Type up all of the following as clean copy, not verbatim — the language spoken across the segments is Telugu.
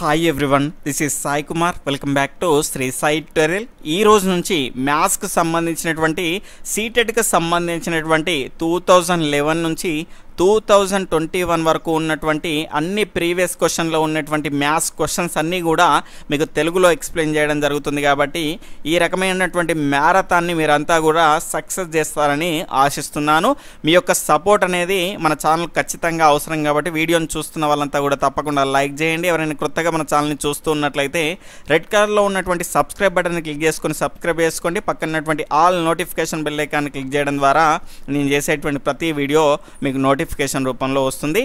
Hi everyone, this is Sai Kumar. Welcome back to Shri Sai tutorial. ఈ రోజు నుంచి మ్యాథ్స్కి సంబంధించినటువంటి సీటెట్కి సంబంధించినటువంటి 2011 నుంచి 2021 వరకు ఉన్నటువంటి అన్ని ప్రీవియస్ క్వశ్చన్లో ఉన్నటువంటి మ్యాథ్స్ క్వశ్చన్స్ అన్నీ కూడా మీకు తెలుగులో ఎక్స్ప్లెయిన్ చేయడం జరుగుతుంది. కాబట్టి ఈ రకమైనటువంటి మ్యారథాన్ని మీరంతా కూడా సక్సెస్ చేస్తారని ఆశిస్తున్నాను. మీ యొక్క సపోర్ట్ అనేది మన ఛానల్ ఖచ్చితంగా అవసరం. కాబట్టి వీడియోని చూస్తున్న వాళ్ళంతా కూడా తప్పకుండా లైక్ చేయండి. ఎవరైనా కొత్తగా మన ఛానల్ని చూస్తూ ఉన్నట్లయితే రెడ్ కలర్లో ఉన్నటువంటి సబ్స్క్రైబ్ బటన్ని క్లిక్ చేసుకొని సబ్స్క్రైబ్ చేసుకోండి. పక్కన ఉన్నటువంటి ఆల్ నోటిఫికేషన్ బెల్ ఐకాన్ని క్లిక్ చేయడం ద్వారా నేను చేసేటువంటి ప్రతి వీడియో మీకు నోటిఫికేషన్ రూపంలో వస్తుంది.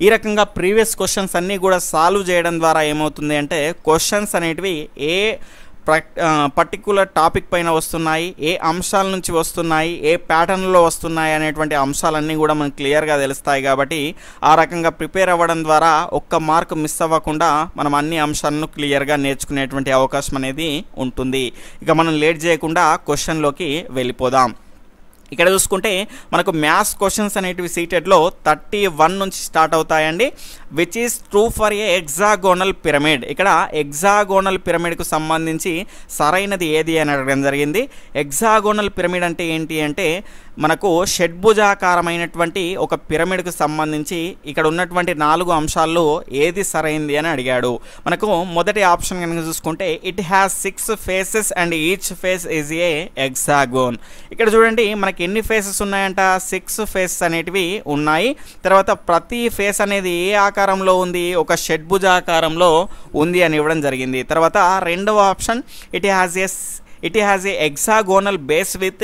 ఈ రకంగా ప్రీవియస్ క్వశ్చన్స్ అన్నీ కూడా సాల్వ్ చేయడం ద్వారా ఏమవుతుంది అంటే క్వశ్చన్స్ అనేటివి ఏ పర్టికులర్ టాపిక్ పైన వస్తున్నాయి, ఏ అంశాల నుంచి వస్తున్నాయి, ఏ ప్యాటర్న్లో వస్తున్నాయి అనేటువంటి అంశాలన్నీ కూడా మనకు క్లియర్గా తెలుస్తాయి. కాబట్టి ఆ రకంగా ప్రిపేర్ అవ్వడం ద్వారా ఒక్క మార్క్ మిస్ అవ్వకుండా మనం అన్ని అంశాలను క్లియర్గా నేర్చుకునేటువంటి అవకాశం అనేది ఉంటుంది. ఇక మనం లేట్ చేయకుండా క్వశ్చన్లోకి వెళ్ళిపోదాం. ఇక్కడ చూసుకుంటే మనకు మ్యాథ్స్ క్వశ్చన్స్ అనేటివి సీటెడ్లో 31 నుంచి స్టార్ట్ అవుతాయండి. Which is true for a hexagonal pyramid. ఇక్కడ ఎగ్జాగోనల్ పిరమిడ్కు సంబంధించి సరైనది ఏది అని అడగడం జరిగింది. ఎగ్జాగోనల్ పిరమిడ్ అంటే ఏంటి అంటే మనకు షడ్భుజాకారమైనటువంటి ఒక పిరమిడ్కు సంబంధించి ఇక్కడ ఉన్నటువంటి 4 అంశాల్లో ఏది సరైంది అని అడిగాడు. మనకు మొదటి ఆప్షన్ కనుక చూసుకుంటే it has 6 faces and each face is a hexagon. ఇక్కడ చూడండి మనకి ఎన్ని ఫేసెస్ ఉన్నాయంట, 6 ఫేసెస్ అనేటివి ఉన్నాయి. తర్వాత ప్రతి ఫేస్ అనేది ఏ ఆకారంలో ఉంది, ఒక షడ్భుజాకారంలో ఉంది అని ఇవ్వడం జరిగింది. తర్వాత రెండవ option it has a hexagonal base with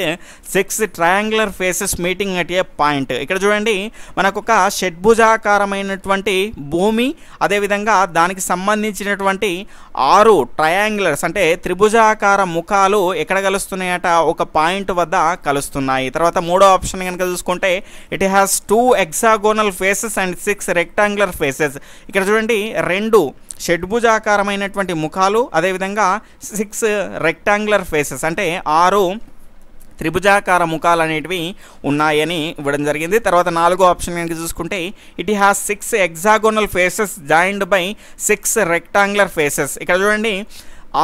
6 triangular faces meeting at a point. ఇక్కడ చూడండి మనకు ఒక షడ్భుజాకారమైనటువంటి భూమి, అదేవిధంగా దానికి సంబంధించినటువంటి 6 ట్రయాంగులర్స్ అంటే త్రిభుజాకార ముఖాలు ఎక్కడ కలుస్తున్నాయట, ఒక పాయింట్ వద్ద కలుస్తున్నాయి. తర్వాత మూడో ఆప్షన్ కనుక చూసుకుంటే it has 2 hexagonal faces and 6 rectangular faces. ఇక్కడ చూడండి 2 షడ్భుజాకారమైనటువంటి ముఖాలు, అదేవిధంగా 6 రెక్టాంగులర్ ఫేసెస్ అంటే 6 త్రిభుజాకార ముఖాలు అనేటివి ఉన్నాయని ఇవ్వడం జరిగింది. తర్వాత నాలుగో ఆప్షన్ కనుక చూసుకుంటే it has 6 hexagonal faces joined by 6 rectangular faces. ఇక్కడ చూడండి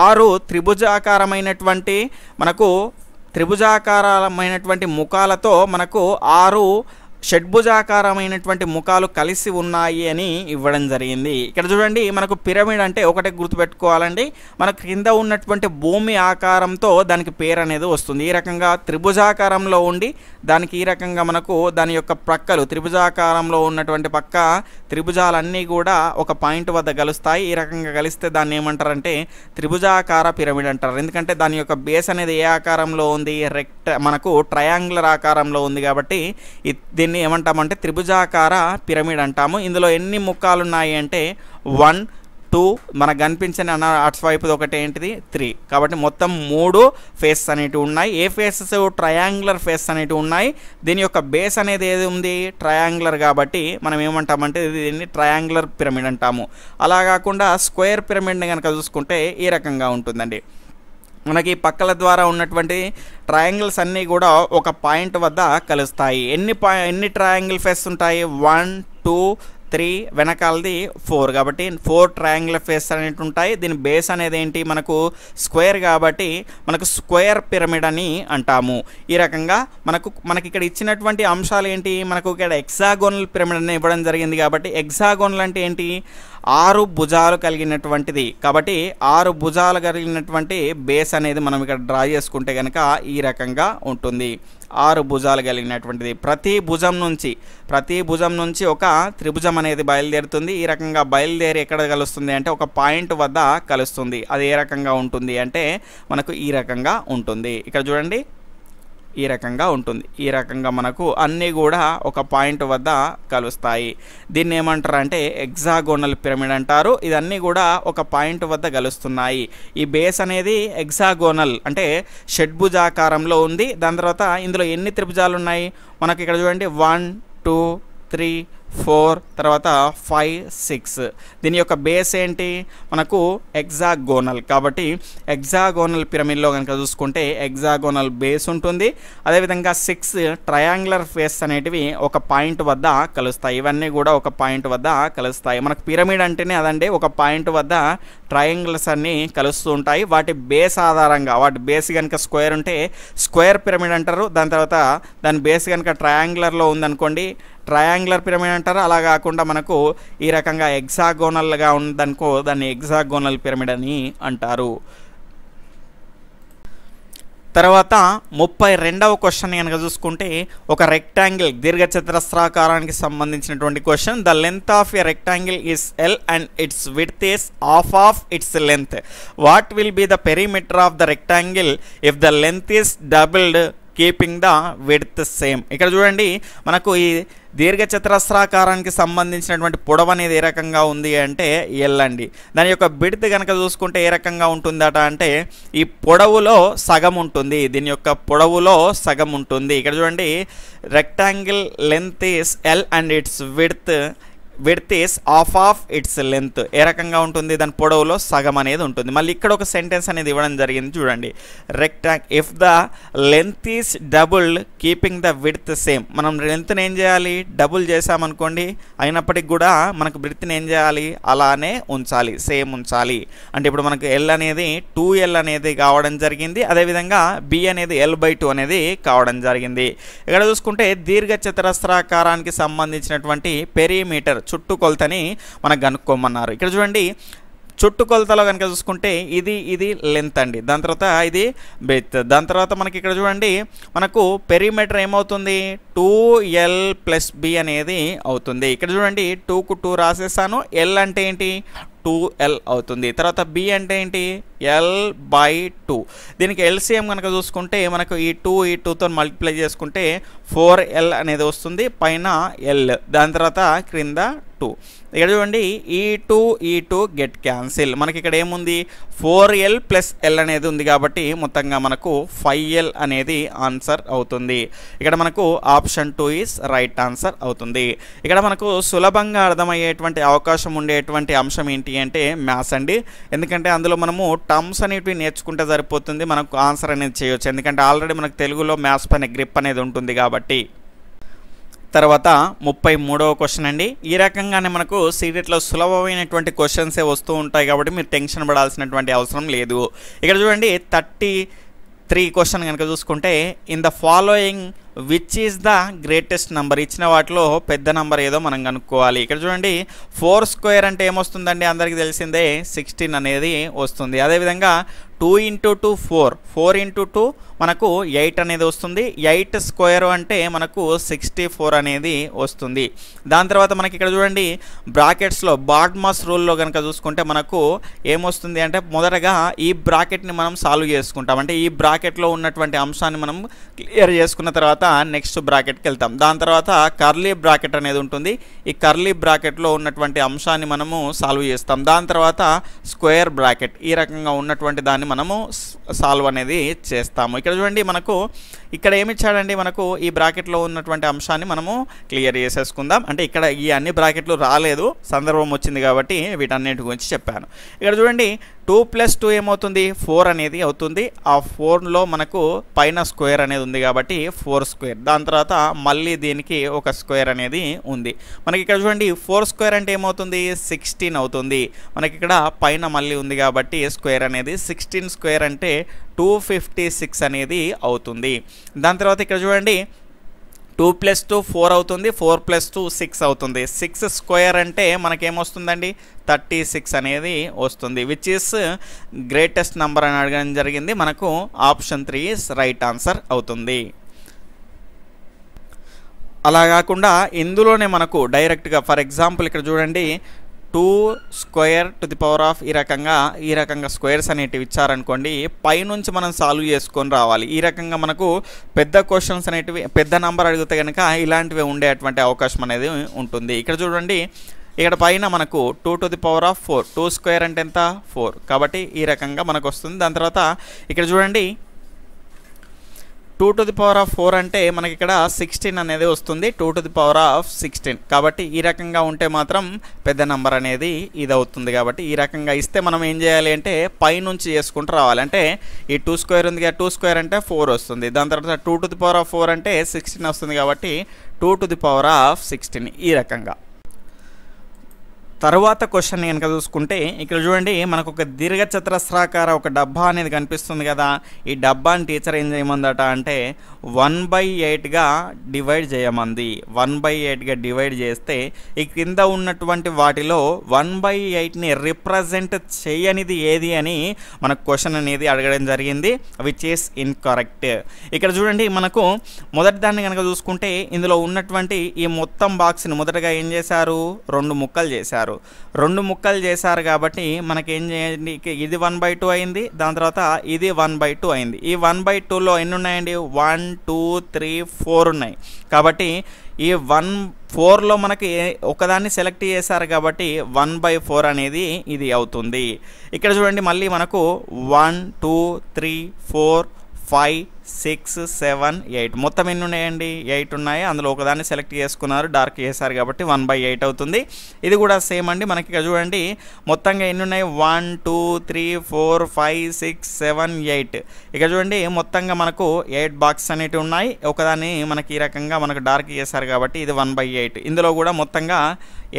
6 త్రిభుజాకారమైనటువంటి ముఖాలతో మనకు 6 షడ్భుజాకారమైనటువంటి ముఖాలు కలిసి ఉన్నాయి అని ఇవ్వడం జరిగింది. ఇక్కడ చూడండి మనకు పిరమిడ్ అంటే ఒకటే గుర్తుపెట్టుకోవాలండి, మనకు కింద ఉన్నటువంటి భూమి ఆకారంతో దానికి పేరు అనేది వస్తుంది. ఈ రకంగా త్రిభుజాకారంలో ఉండి దానికి ఈ రకంగా మనకు దాని యొక్క ప్రక్కలు త్రిభుజాకారంలో ఉన్నటువంటి పక్క త్రిభుజాలన్నీ కూడా ఒక పాయింట్ వద్ద కలుస్తాయి. ఈ రకంగా కలిస్తే దాన్ని ఏమంటారంటే త్రిభుజాకార పిరమిడ్ అంటారు. ఎందుకంటే దాని యొక్క బేస్ అనేది ఏ ఆకారంలో ఉంది, మనకు ట్రయాంగులర్ ఆకారంలో ఉంది. కాబట్టి దీన్ని ఏమంటామంటే త్రిభుజాకార పిరమిడ్ అంటాము. ఇందులో ఎన్ని ముఖాలు ఉన్నాయి అంటే 1, 2 మనకు కనిపించిన అటువైపు ఒకటి ఏంటిది 3. కాబట్టి మొత్తం 3 ఫేస్ అనేటివి ఉన్నాయి. ఏ ఫేసెస్ ట్రయాంగులర్ ఫేస్ అనేటివి ఉన్నాయి. దీని యొక్క బేస్ అనేది ఏది ఉంది, ట్రయాంగులర్. కాబట్టి మనం ఏమంటామంటే దీన్ని ట్రయాంగులర్ పిరమిడ్ అంటాము. అలా కాకుండా స్క్వేర్ పిరమిడ్ని కనుక చూసుకుంటే ఈ రకంగా ఉంటుందండి. మనకి పక్కల ద్వారా ఉన్నటువంటి ట్రయాంగిల్స్ అన్నీ కూడా ఒక పాయింట్ వద్ద కలుస్తాయి. ఎన్ని ట్రయాంగిల్ ఫేస్ ఉంటాయి, 1, 2, 3, వెనకాలది 4. కాబట్టి 4 ట్రయాంగులర్ ఫేస్ అనేవి ఉంటాయి. దీని బేస్ అనేది ఏంటి, మనకు స్క్వేర్. కాబట్టి మనకు స్క్వేర్ పిరమిడ్ అని అంటాము. ఈ రకంగా మనకి ఇక్కడ ఇచ్చినటువంటి అంశాలు ఏంటి, మనకు ఇక్కడ హెక్సాగోనల్ పిరమిడ్ అని ఇవ్వడం జరిగింది. కాబట్టి హెక్సాగోనల్ అంటే ఏంటి, 6 భుజాలు కలిగినటువంటిది. కాబట్టి 6 భుజాలు కలిగినటువంటి బేస్ అనేది మనం ఇక్కడ డ్రా చేసుకుంటే కనుక ఈ రకంగా ఉంటుంది. 6 భుజాలు కలిగినటువంటిది. ప్రతి భుజం నుంచి ఒక త్రిభుజం అనేది బయలుదేరుతుంది. ఈ రకంగా బయలుదేరి ఎక్కడ కలుస్తుంది అంటే ఒక పాయింట్ వద్ద కలుస్తుంది. అది ఏ రకంగా ఉంటుంది అంటే మనకు ఈ రకంగా ఉంటుంది. ఇక్కడ చూడండి ఈ రకంగా ఉంటుంది. ఈ రకంగా మనకు అన్నీ కూడా ఒక పాయింట్ వద్ద కలుస్తాయి. దీన్ని ఏమంటారు అంటే హెక్సాగోనల్ పిరమిడ్ అంటారు. ఇదన్నీ కూడా ఒక పాయింట్ వద్ద కలుస్తున్నాయి. ఈ బేస్ అనేది హెక్సాగోనల్ అంటే షడ్భుజాకారంలో ఉంది. దాని తర్వాత ఇందులో ఎన్ని త్రిభుజాలు ఉన్నాయి, మనకి ఇక్కడ చూడండి 1, 2, 3, 4 తర్వాత 5 6 దీని యొక్క బేస్ ఏంటి మనకు హెక్సాగోనల్ కాబట్టి హెక్సాగోనల్ పిరమిడ్లో కనుక చూసుకుంటే హెక్సాగోనల్ బేస్ ఉంటుంది అదేవిధంగా 6 ట్రయాంగులర్ ఫేస్ అనేటివి ఒక పాయింట్ వద్ద కలుస్తాయి ఇవన్నీ కూడా ఒక పాయింట్ వద్ద కలుస్తాయి మనకు పిరమిడ్ అంటేనే అదండి ఒక పాయింట్ వద్ద ట్రయాంగిల్స్ అన్నీ కలుస్తూ ఉంటాయి వాటి బేస్ ఆధారంగా వాటి బేస్ కనుక స్క్వేర్ ఉంటే స్క్వేర్ పిరమిడ్ అంటారు దాని తర్వాత దాని బేస్ కనుక ట్రయాంగులర్లో ఉందనుకోండి ట్రయాంగులర్ పిరమిడ్ అంటారు అలా కాకుండా మనకు ఈ రకంగా హెక్సాగోనల్గా ఉందనుకో దాన్ని హెక్సాగోనల్ పిరమిడ్ అని అంటారు తర్వాత 32వ క్వశ్చన్ కనుక చూసుకుంటే ఒక రెక్టాంగిల్ దీర్ఘచతురస్రాకారానికి సంబంధించినటువంటి question the length of a rectangle is L and its width is half of its length what will be the perimeter of the rectangle if the length is doubled keeping the width same ఇక్కడ చూడండి మనకు ఈ దీర్ఘచతురస్రాకారానికి సంబంధించినటువంటి పొడవు అనేది ఏ రకంగా ఉంది అంటే ఎల్ అండి దాని యొక్క విడ్త్ కనుక చూసుకుంటే ఏ రకంగా ఉంటుందట అంటే ఈ పొడవులో సగం ఉంటుంది దీని యొక్క పొడవులో సగం ఉంటుంది ఇక్కడ చూడండి rectangle length is L and its width is half of its length ఏ రకంగా ఉంటుంది దాని పొడవులో సగం అనేది ఉంటుంది మళ్ళీ ఇక్కడ ఒక సెంటెన్స్ అనేది ఇవ్వడం జరిగింది చూడండి if the length is double keeping the width same మనం లెంత్ని ఏం చేయాలి డబుల్ చేసామనుకోండి అయినప్పటికి కూడా మనకు విడ్త్ని ఏం చేయాలి అలానే ఉంచాలి సేమ్ ఉంచాలి అంటే ఇప్పుడు మనకు ఎల్ అనేది 2L అనేది కావడం జరిగింది అదేవిధంగా బి అనేది L/2 అనేది కావడం జరిగింది ఇక్కడ చూసుకుంటే దీర్ఘచతురస్రాకారానికి సంబంధించినటువంటి పెరిమీటర్ చుట్టుకొలతని మనకు కనుక్కోమన్నారు ఇక్కడ చూడండి చుట్టుకొలతలో కనుక చూసుకుంటే ఇది లెంత్ అండి దాని తర్వాత ఇది బ్రెడ్త్ దాని తర్వాత మనకి ఇక్కడ చూడండి మనకు పెరిమీటర్ ఏమవుతుంది 2L + B అనేది అవుతుంది ఇక్కడ చూడండి 2కు 2 రాసేసాను L అంటే ఏంటి 2L అవుతుంది తర్వాత B అంటే ఏంటి L/2 దీనికి LCM కనుక చూసుకుంటే మనకు ఈ 2తో మల్టిప్లై చేసుకుంటే 4L అనేది వస్తుంది పైన L దాని తర్వాత క్రింద 2 ఇక్కడ చూడండి ఈ 2 గెట్ క్యాన్సిల్ మనకి ఇక్కడ ఏముంది 4L + L అనేది ఉంది కాబట్టి మొత్తంగా మనకు 5L అనేది ఆన్సర్ అవుతుంది ఇక్కడ మనకు ఆప్షన్ 2 ఈస్ రైట్ ఆన్సర్ అవుతుంది ఇక్కడ మనకు సులభంగా అర్థమయ్యేటువంటి అవకాశం ఉండేటువంటి అంశం ఏంటి అంటే మ్యాథ్స్ అండి ఎందుకంటే అందులో మనము టర్మ్స్ అనేవి నేర్చుకుంటే సరిపోతుంది మనకు ఆన్సర్ అనేది చేయొచ్చు ఎందుకంటే ఆల్రెడీ మనకు తెలుగులో మ్యాథ్స్ పైన గ్రిప్ అనేది ఉంటుంది కాబట్టి తర్వాత 33వ క్వశ్చన్ అండి ఈ రకంగానే మనకు సీటెట్లో సులభమైనటువంటి క్వశ్చన్సే వస్తూ ఉంటాయి కాబట్టి మీరు టెన్షన్ పడాల్సినటువంటి అవసరం లేదు ఇక్కడ చూడండి 33 క్వశ్చన్ కనుక చూసుకుంటే in the following which is the greatest number ఇచ్చిన వాటిలో పెద్ద నెంబర్ ఏదో మనం కనుక్కోవాలి ఇక్కడ చూడండి 4² అంటే ఏమొస్తుందండి అందరికీ తెలిసిందే 16 అనేది వస్తుంది అదేవిధంగా 2 × 2 4 × 2 మనకు 8 అనేది వస్తుంది 8² అంటే మనకు 64 అనేది వస్తుంది దాని తర్వాత మనకి ఇక్కడ చూడండి బ్రాకెట్స్లో బాడ్మాస్ రూల్లో కనుక చూసుకుంటే మనకు ఏమొస్తుంది అంటే మొదటగా ఈ బ్రాకెట్ని మనం సాల్వ్ చేసుకుంటాం అంటే ఈ బ్రాకెట్లో ఉన్నటువంటి అంశాన్ని మనం క్లియర్ చేసుకున్న తర్వాత నెక్స్ట్ బ్రాకెట్కి వెళ్తాం దాని తర్వాత కర్లీ బ్రాకెట్ అనేది ఉంటుంది ఈ కర్లీ బ్రాకెట్లో ఉన్నటువంటి అంశాన్ని మనము సాల్వ్ చేస్తాం దాని తర్వాత స్క్వేర్ బ్రాకెట్ ఈ రకంగా ఉన్నటువంటి దాన్ని మనము సాల్వ్ అనేది చేస్తాము ఇక్కడ చూడండి మనకు ఇక్కడ ఏమి ఇచ్చాడండి మనకు ఈ బ్రాకెట్లో ఉన్నటువంటి అంశాన్ని మనము క్లియర్ చేసేసుకుందాం అంటే ఇక్కడ ఈ అన్ని బ్రాకెట్లు రాలేదు సందర్భం వచ్చింది కాబట్టి వీటన్నిటి గురించి చెప్పాను ఇక్కడ చూడండి 2 + 2 ఏమవుతుంది 4 అనేది అవుతుంది ఆ 4లో మనకు పైన స్క్వేర్ అనేది ఉంది కాబట్టి 4² దాని తర్వాత మళ్ళీ దీనికి ఒక స్క్వేర్ అనేది ఉంది మనకి ఇక్కడ చూడండి 4² అంటే ఏమవుతుంది 16 అవుతుంది మనకి ఇక్కడ పైన మళ్ళీ ఉంది కాబట్టి స్క్వేర్ అనేది 16² అంటే 256 అనేది అవుతుంది దాని తర్వాత ఇక్కడ చూడండి 2 + 2 4 అవుతుంది 4 + 2 6 అవుతుంది 6² అంటే మనకేమొస్తుందండి 36 అనేది వస్తుంది విచ్ ఈస్ గ్రేటెస్ట్ నెంబర్ అని అడగడం జరిగింది మనకు ఆప్షన్ 3 ఈస్ రైట్ ఆన్సర్ అవుతుంది అలా కాకుండా ఇందులోనే మనకు డైరెక్ట్గా ఫర్ ఎగ్జాంపుల్ ఇక్కడ చూడండి 2² ఈ రకంగా స్క్వేర్స్ అనేటివి ఇచ్చారనుకోండి పైనుంచి మనం సాల్వ్ చేసుకొని రావాలి ఈ రకంగా మనకు పెద్ద క్వశ్చన్స్ అనేటివి పెద్ద నెంబర్ అడిగితే కనుక ఇలాంటివి ఉండేటువంటి అవకాశం అనేది ఉంటుంది ఇక్కడ చూడండి ఇక్కడ పైన మనకు 2⁴ 2² అంటే ఎంత 4 కాబట్టి ఈ రకంగా మనకు వస్తుంది దాని తర్వాత ఇక్కడ చూడండి 2⁴ అంటే మనకి ఇక్కడ 16 అనేది వస్తుంది, 2⁴16. కాబట్టి ఈ రకంగా ఉంటే మాత్రం పెద్ద నంబర్ అనేది ఇది అవుతుంది. కాబట్టి ఈ రకంగా ఇస్తే మనం ఏం చేయాలి అంటే పైనుంచి చేసుకుంటూ రావాలి. అంటే ఈ 2² ఉంది కదా, 2² అంటే 4 వస్తుంది. దాని తర్వాత 2⁴ అంటే 16 వస్తుంది. కాబట్టి 2⁴16 ఈ రకంగా. తరువాత క్వశ్చన్ కనుక చూసుకుంటే ఇక్కడ చూడండి, మనకు ఒక దీర్ఘచతురస్రాకార ఒక డబ్బా అనేది కనిపిస్తుంది కదా. ఈ డబ్బాని టీచర్ ఏం చేయమందట అంటే 1/8గా డివైడ్ చేయమంది. 1/8గా డివైడ్ చేస్తే ఈ కింద ఉన్నటువంటి వాటిలో 1/8ని రిప్రజెంట్ చేయనిది ఏది అని మనకు క్వశ్చన్ అనేది అడగడం జరిగింది, విచ్ ఈస్ ఇన్కరెక్ట్. ఇక్కడ చూడండి, మనకు మొదటి దాన్ని కనుక చూసుకుంటే ఇందులో ఉన్నటువంటి ఈ మొత్తం బాక్స్ని మొదటగా ఏం చేశారు, 2 ముక్కలు చేశారు. 2 ముక్కలు చేశారు కాబట్టి మనకి ఏం చేయండి, ఇది 1/2 అయింది, దాని తర్వాత ఇది 1/2 అయింది. ఈ 1/2లో ఎన్ని ఉన్నాయండి, 1 2 3 4 ఉన్నాయి. కాబట్టి ఈ 1/4లో మనకి ఒకదాన్ని సెలెక్ట్ చేశారు కాబట్టి 1/4 అనేది ఇది అవుతుంది. ఇక్కడ చూడండి, మళ్ళీ మనకు 1 2 3 4 5 6 7 8 మొత్తం ఎన్ని ఉన్నాయండి, 8 ఉన్నాయి. అందులో ఒకదాన్ని సెలెక్ట్ చేసుకున్నారు, డార్క్ చేశారు కాబట్టి 1/8 అవుతుంది. ఇది కూడా సేమ్ అండి. మనకి ఇక్కడ చూడండి మొత్తంగా ఎన్ని ఉన్నాయి, 1 2 3 4 5 6 7 8. ఇక చూడండి మొత్తంగా మనకు 8 బాక్స్ అనేటివి ఉన్నాయి. ఒకదాన్ని మనకి ఈ రకంగా మనకు డార్క్ చేశారు కాబట్టి ఇది 1/8. ఇందులో కూడా మొత్తంగా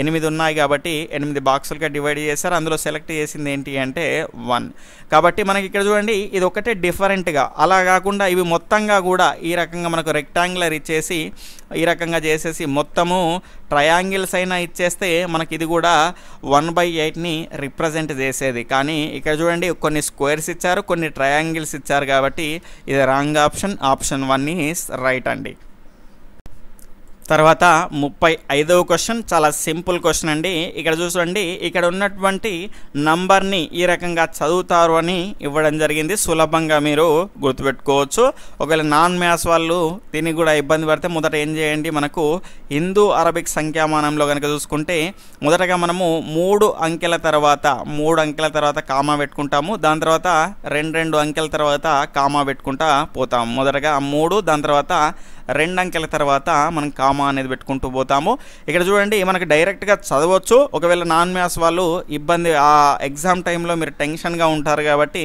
8 ఉన్నాయి కాబట్టి 8 బాక్సులుగా డివైడ్ చేశారు. అందులో సెలెక్ట్ చేసింది ఏంటి అంటే 1. కాబట్టి మనకి ఇక్కడ చూడండి ఇది ఒకటే డిఫరెంట్గా, అలా కాకుండా ఇవి మొత్తంగా కూడా ఈ రకంగా మనకు రెక్టాంగులర్ ఇచ్చేసి ఈ రకంగా చేసేసి మొత్తము ట్రయాంగిల్స్ అయినా ఇచ్చేస్తే మనకి ఇది కూడా 1/8ని రిప్రజెంట్ చేసేది. కానీ ఇక్కడ చూడండి కొన్ని స్క్వేర్స్ ఇచ్చారు, కొన్ని ట్రయాంగిల్స్ ఇచ్చారు కాబట్టి ఇది wrong option. Option 1 is right అండి. తర్వాత 35వ క్వశ్చన్ చాలా సింపుల్ క్వశ్చన్ అండి. ఇక్కడ చూడండి, ఇక్కడ ఉన్నటువంటి నంబర్ని ఈ రకంగా చదువుతారు అని ఇవ్వడం జరిగింది. సులభంగా మీరు గుర్తుపెట్టుకోవచ్చు. ఒకవేళ నాన్ మ్యాథ్స్ వాళ్ళు దీనికి కూడా ఇబ్బంది పడితే మొదట ఏం చేయండి, మనకు హిందూ అరబిక్ సంఖ్యామానంలో కనుక చూసుకుంటే మొదటగా మనము 3 అంకెల తర్వాత కామా పెట్టుకుంటాము. దాని తర్వాత 2 అంకెల తర్వాత కామా పెట్టుకుంటా పోతాము. మొదటగా 3, దాని తర్వాత 2 అంకెల తర్వాత మనం కామా అనేది పెట్టుకుంటూ పోతాము. ఇక్కడ చూడండి మనకు డైరెక్ట్గా చదవచ్చు. ఒకవేళ నాన్ మ్యాథ్స్ వాళ్ళు ఇబ్బంది, ఆ ఎగ్జామ్ టైంలో మీరు టెన్షన్గా ఉంటారు కాబట్టి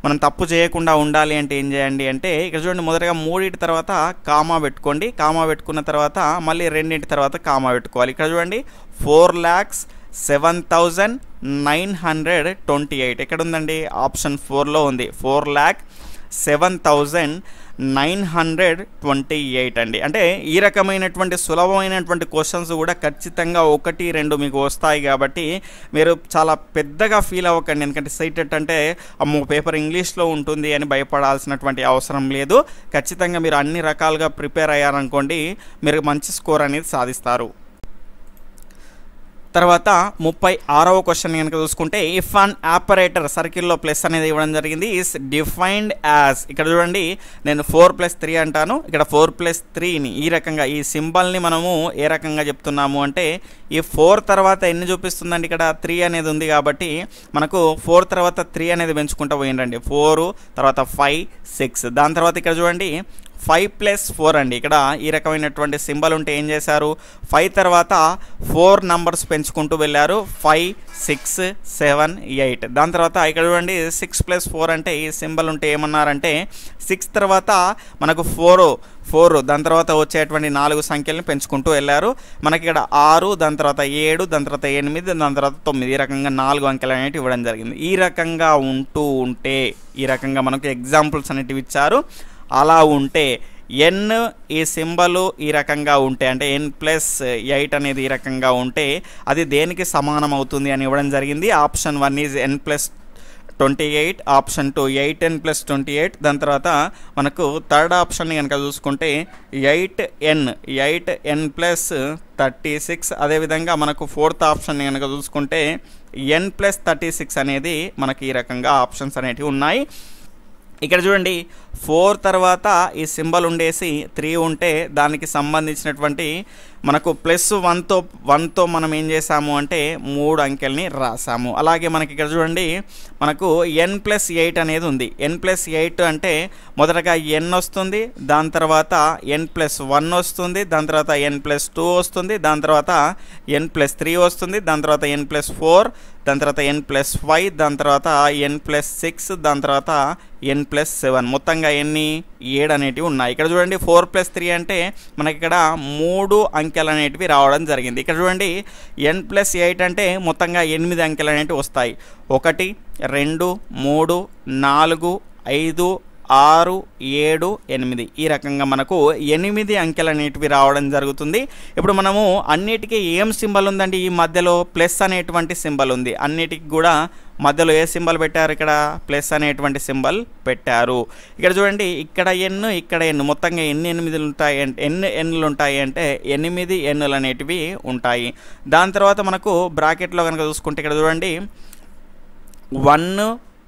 మనం తప్పు చేయకుండా ఉండాలి అంటే ఏం చేయండి అంటే ఇక్కడ చూడండి మొదటగా 3 తర్వాత కామా పెట్టుకోండి. కామా పెట్టుకున్న తర్వాత మళ్ళీ 2 తర్వాత కామా పెట్టుకోవాలి. ఇక్కడ చూడండి 4,07,928 ఎక్కడ ఉందండి, ఆప్షన్ 4లో ఉంది. 4,07,928 అండి. అంటే ఈ రకమైనటువంటి సులభమైనటువంటి క్వశ్చన్స్ కూడా ఖచ్చితంగా 1 2 మీకు వస్తాయి కాబట్టి మీరు చాలా పెద్దగా ఫీల్ అవ్వకండి. ఎందుకంటే సైటెట్ అంటే అమ్మో పేపర్ ఇంగ్లీష్లో ఉంటుంది అని భయపడాల్సినటువంటి అవసరం లేదు. ఖచ్చితంగా మీరు అన్ని రకాలుగా ప్రిపేర్ అయ్యారనుకోండి, మీరు మంచి స్కోర్ అనేది సాధిస్తారు. తర్వాత 36వ క్వశ్చన్ కనుక చూసుకుంటే ఇఫ్ అన్ ఆపరేటర్ సర్కిల్లో ప్లస్ అనేది ఇవ్వడం జరిగింది ఈస్ డిఫైన్డ్ యాజ్. ఇక్కడ చూడండి నేను 4+3 అంటాను. ఇక్కడ 4+3ని ఈ రకంగా ఈ సింబల్ని మనము ఏ రకంగా చెప్తున్నాము అంటే ఈ 4 తర్వాత ఎన్ని చూపిస్తుందండి, ఇక్కడ 3 అనేది ఉంది కాబట్టి మనకు 4 తర్వాత 3 అనేది పెంచుకుంటూ పోయిండండి. 4 తర్వాత 5 6 దాని తర్వాత ఇక్కడ చూడండి 5+4 అండి. ఇక్కడ ఈ రకమైనటువంటి సింబల్ ఉంటే ఏం చేశారు, 5 తర్వాత 4 నంబర్స్ పెంచుకుంటూ వెళ్ళారు. 5 6 7 8 దాని తర్వాత ఇక్కడ చూడండి 6+4 అంటే ఈ సింబల్ ఉంటే ఏమన్నారంటే 6 తర్వాత మనకు 4 దాని తర్వాత వచ్చేటువంటి 4 సంఖ్యలను పెంచుకుంటూ వెళ్ళారు. మనకి ఇక్కడ 6 దాని తర్వాత 7 దాని తర్వాత 8 దాని తర్వాత 9 ఈ రకంగా 4 అంకెలు అనేవి ఇవ్వడం జరిగింది. ఈ రకంగా ఉంటే ఈ రకంగా మనకు ఎగ్జాంపుల్స్ అనేటివి ఇచ్చారు. అలా ఉంటే n ఈ సింబలు ఈ రకంగా ఉంటే అంటే n+8 అనేది ఈ రకంగా ఉంటే అది దేనికి సమానం అవుతుంది అని ఇవ్వడం జరిగింది. Option 1 is n+28, option 2 8n+28. దాని తర్వాత మనకు థర్డ్ ఆప్షన్ కనుక చూసుకుంటే 8n+36. అదేవిధంగా మనకు ఫోర్త్ ఆప్షన్ కనుక చూసుకుంటే n+36 అనేది మనకి ఈ రకంగా ఆప్షన్స్ అనేటివి ఉన్నాయి. ఇక్కడ చూడండి 4 తర్వాత ఈ సింబల్ ఉండేసి 3 ఉంటే దానికి సంబంధించినటువంటి మనకు +1తో మనం ఏం చేసాము అంటే 3 అంకెల్ని రాసాము. అలాగే మనకి ఇక్కడ చూడండి మనకు n+8 అనేది ఉంది. n+8 అంటే మొదటగా n వస్తుంది, దాని తర్వాత n+1 వస్తుంది, దాని తర్వాత n+2 వస్తుంది, దాని తర్వాత n+3 వస్తుంది, దాని తర్వాత n+4, దాని తర్వాత n+5, దాని తర్వాత n+6, దాని తర్వాత n+7, మొత్తంగా ఎన్ని 7 అనేటివి ఉన్నాయి. ఇక్కడ చూడండి 4+3 అంటే మనకి ఇక్కడ 3 అంకెలు అనేటివి రావడం జరిగింది. ఇక్కడ చూడండి n+8 అంటే మొత్తంగా 8 అంకెలు అనేటివి వస్తాయి. 1 2 3 4 5 6 7 8 ఈ రకంగా మనకు 8 అంకెలు అనేటివి రావడం జరుగుతుంది. ఇప్పుడు మనము అన్నిటికీ ఏం సింబల్ ఉందండి, ఈ మధ్యలో ప్లస్ అనేటువంటి సింబల్ ఉంది. అన్నిటికి కూడా మధ్యలో ఏ సింబల్ పెట్టారు, ఇక్కడ ప్లస్ అనేటువంటి సింబల్ పెట్టారు. ఇక్కడ చూడండి ఇక్కడ ఇక్కడ మొత్తంగా ఎన్ని 8 ఉంటాయి, ఎన్ని ఎన్నులు ఉంటాయి అంటే 8 ఎన్నులు అనేటివి ఉంటాయి. దాని తర్వాత మనకు బ్రాకెట్లో కనుక చూసుకుంటే ఇక్కడ చూడండి 1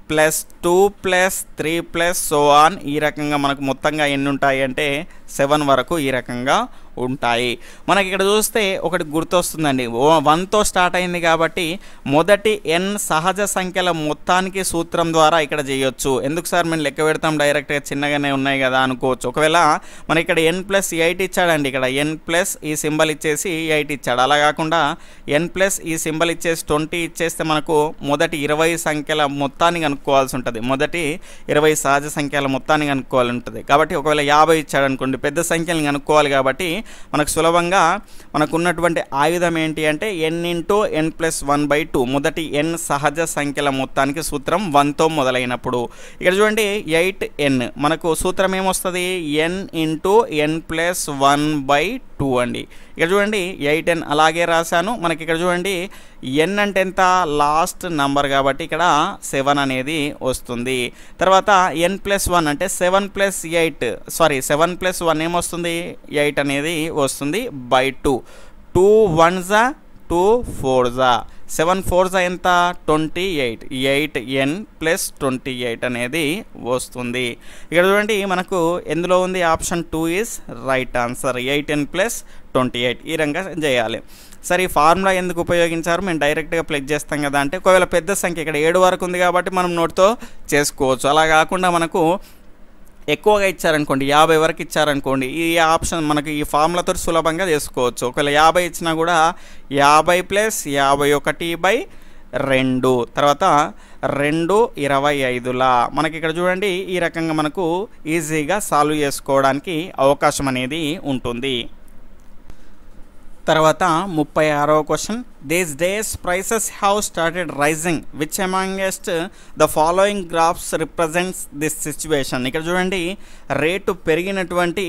+2 +3 సో ఆన్ ఈ రకంగా మనకు మొత్తంగా ఎన్ని ఉంటాయి అంటే 7 వరకు ఈ రకంగా ఉంటాయి. మనకి ఇక్కడ చూస్తే ఒకటి గుర్తొస్తుందండి, 1తో స్టార్ట్ అయింది కాబట్టి మొదటి n సహజ సంఖ్యల మొత్తానికి సూత్రం ద్వారా ఇక్కడ చేయొచ్చు. ఎందుకు సార్ మేము లెక్క పెడతాం డైరెక్ట్గా చిన్నగానే ఉన్నాయి కదా అనుకోవచ్చు. ఒకవేళ మన ఇక్కడ n+8 ఇచ్చాడండి, ఇక్కడ n+ ఈ సింబల్ ఇచ్చేసి 8 ఇచ్చాడు. అలా కాకుండా n+ ఈ సింబల్ ఇచ్చేసి 20 ఇచ్చేస్తే మనకు మొదటి 20 సంఖ్యల మొత్తాన్ని కనుక్కోవాల్సి ఉంటుంది. మొదటి 20 సహజ సంఖ్యల మొత్తాన్ని కనుక్కోవాలి ఉంటుంది. కాబట్టి ఒకవేళ 50 ఇచ్చాడు అనుకోండి, పెద్ద సంఖ్యలను కనుక్కోవాలి కాబట్టి మనకు సులభంగా మనకు ఉన్నటువంటి ఆయుధం ఏంటి అంటే n × n+1/2 మొదటి n సహజ సంఖ్యల మొత్తానికి సూత్రం 1తో మొదలైనప్పుడు. ఇక్కడ చూడండి 8n మనకు సూత్రం ఏమొస్తుంది, n × n+1/2 అండి. ఇక్కడ చూడండి 8n అలాగే రాశాను. మనకి ఇక్కడ చూడండి n అంటే ఎంత, లాస్ట్ నంబర్ కాబట్టి ఇక్కడ 7 అనేది వస్తుంది. తర్వాత n+1 అంటే 7+8 సారీ 7+1 ఏమొస్తుంది 8 అనేది వస్తుంది /2. 2 1s 2 4s 7 4s ఎంత 28, 8n + 28 అనేది వస్తుంది. ఇక్కడ చూడండి మనకు ఎందులో ఉంది option 2 is right answer, 8n + 28 ఈ రకంగా చేయాలి. సరే ఈ ఫార్ములా ఎందుకు ఉపయోగించారు, మేము డైరెక్ట్గా ప్లగ్ చేస్తాం కదా అంటే ఒకవేళ పెద్ద సంఖ్య ఇక్కడ 7 వరకు ఉంది కాబట్టి మనం నోట్తో చేసుకోవచ్చు. అలా కాకుండా మనకు ఎక్కువగా ఇచ్చారనుకోండి 50 వరకు ఇచ్చారనుకోండి ఈ ఆప్షన్ మనకి ఈ ఫార్ములాతో సులభంగా చేసుకోవచ్చు. ఒకవేళ 50 ఇచ్చినా కూడా 50 + 51/2 తర్వాత 2 25లా మనకి ఇక్కడ చూడండి ఈ రకంగా మనకు ఈజీగా సాల్వ్ చేసుకోవడానికి అవకాశం అనేది ఉంటుంది. తర్వాత 36వ question, these days prices have started rising which amongst the following graphs represents this situation. ఇక్కడ చూడండి రేటు పెరిగినటువంటి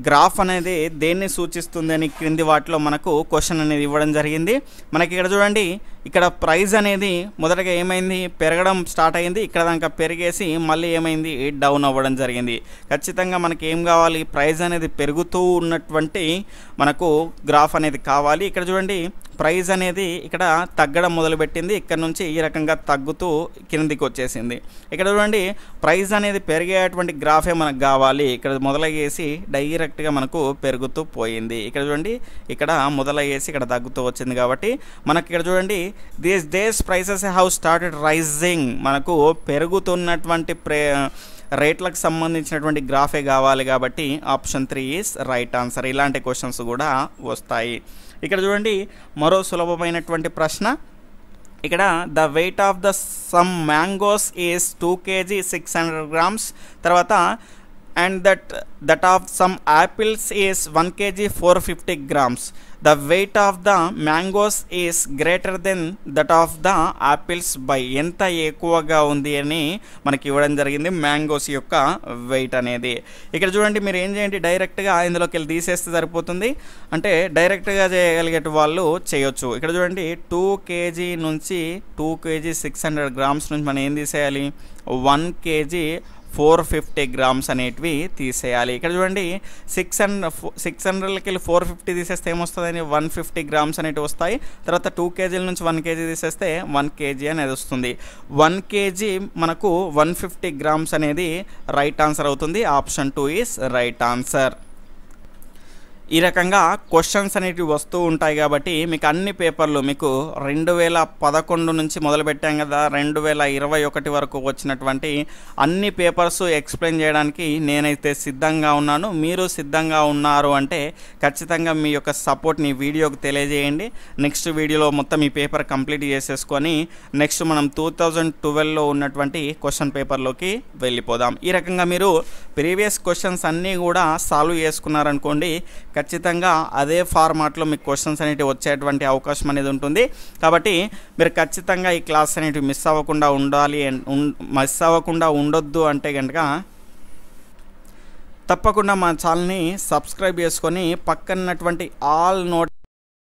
గ్రాఫ్ అనేది దేన్ని సూచిస్తుంది అని క్రింది వాటిలో మనకు క్వశ్చన్ అనేది ఇవ్వడం జరిగింది. మనకి ఇక్కడ చూడండి ఇక్కడ ప్రైస్ అనేది మొదటగా ఏమైంది పెరగడం స్టార్ట్ అయింది, ఇక్కడ దాకా పెరిగేసి మళ్ళీ ఏమైంది డౌన్ అవ్వడం జరిగింది. ఖచ్చితంగా మనకి ఏం కావాలి, ప్రైస్ అనేది పెరుగుతూ ఉన్నటువంటి మనకు గ్రాఫ్ అనేది కావాలి. ఇక్కడ చూడండి ప్రైస్ అనేది ఇక్కడ తగ్గడం మొదలుపెట్టింది, ఇక్కడ నుంచి ఈ రకంగా తగ్గుతూ కిందికి వచ్చేసింది. ఇక్కడ చూడండి ప్రైస్ అనేది పెరిగేటువంటి గ్రాఫే మనకు కావాలి. ఇక్కడ మొదలయ్యేసి డైరెక్ట్గా మనకు పెరుగుతూ పోయింది. ఇక్కడ చూడండి ఇక్కడ మొదలయ్యేసి ఇక్కడ తగ్గుతూ వచ్చింది కాబట్టి మనకి ఇక్కడ చూడండి these days prices have started rising మనకు పెరుగుతున్నటువంటి రేట్లకు సంబంధించినటువంటి గ్రాఫే కావాలి కాబట్టి ఆప్షన్ 3 ఈజ్ రైట్ ఆన్సర్. ఇలాంటి క్వశ్చన్స్ కూడా వస్తాయి. ఇక్కడ చూడండి మరో సులభమైనటువంటి ప్రశ్న, ఇక్కడ the weight of the some mangoes is 2 kg 600 grams తర్వాత and that of some apples is 1 kg 450 grams. The weight of the mangoes is greater than that of the apples by ఎంత ఎక్కువగా ఉంది అని మనకి ఇవ్వడం జరిగింది మ్యాంగోస్ యొక్క వెయిట్ అనేది. ఇక్కడ చూడండి మీరు ఏం చేయండి డైరెక్ట్గా ఇందులోకి వెళ్ళి తీసేస్తే సరిపోతుంది, అంటే డైరెక్ట్గా చేయగలిగే వాళ్ళు చేయొచ్చు. ఇక్కడ చూడండి 2 kg నుంచి 2 kg 600 grams నుంచి మనం ఏం తీసేయాలి 1 kg 450 గ్రామ్స్ అనేటివి తీసేయాలి. ఇక్కడ చూడండి 600కి వెళ్ళి 450 తీసేస్తే ఏమొస్తుందని 150 గ్రామ్స్ అనేటివి వస్తాయి. తర్వాత 2 కేజీల నుంచి 1 కేజీ తీసేస్తే 1 కేజీ అనేది వస్తుంది. 1 కేజీ మనకు 150 గ్రామ్స్ అనేది రైట్ ఆన్సర్ అవుతుంది. Option 2 is right answer. ఈ రకంగా క్వశ్చన్స్ అనేటివి వస్తూ ఉంటాయి కాబట్టి మీకు అన్ని పేపర్లు మీకు 2011 నుంచి మొదలుపెట్టాం కదా 2021 వరకు వచ్చినటువంటి అన్ని పేపర్స్ ఎక్స్ప్లెయిన్ చేయడానికి నేనైతే సిద్ధంగా ఉన్నాను. మీరు సిద్ధంగా ఉన్నారు అంటే ఖచ్చితంగా మీ యొక్క సపోర్ట్ని వీడియోకి తెలియజేయండి. నెక్స్ట్ వీడియోలో మొత్తం ఈ పేపర్ కంప్లీట్ చేసేసుకొని నెక్స్ట్ మనం 2012లో ఉన్నటువంటి క్వశ్చన్ పేపర్లోకి వెళ్ళిపోదాం. ఈ రకంగా మీరు ప్రీవియస్ క్వశ్చన్స్ అన్నీ కూడా సాల్వ్ చేసుకున్నారనుకోండి, ఖచ్చితంగా అదే ఫార్మాట్లో మీకు క్వశ్చన్స్ అనేటివి వచ్చేటువంటి అవకాశం అనేది ఉంటుంది. కాబట్టి మీరు ఖచ్చితంగా ఈ క్లాస్ అనేటివి మిస్ అవ్వకుండా ఉండొద్దు అంటే కనుక తప్పకుండా మా ఛానల్ని సబ్స్క్రైబ్ చేసుకొని పక్కనటువంటి ఆల్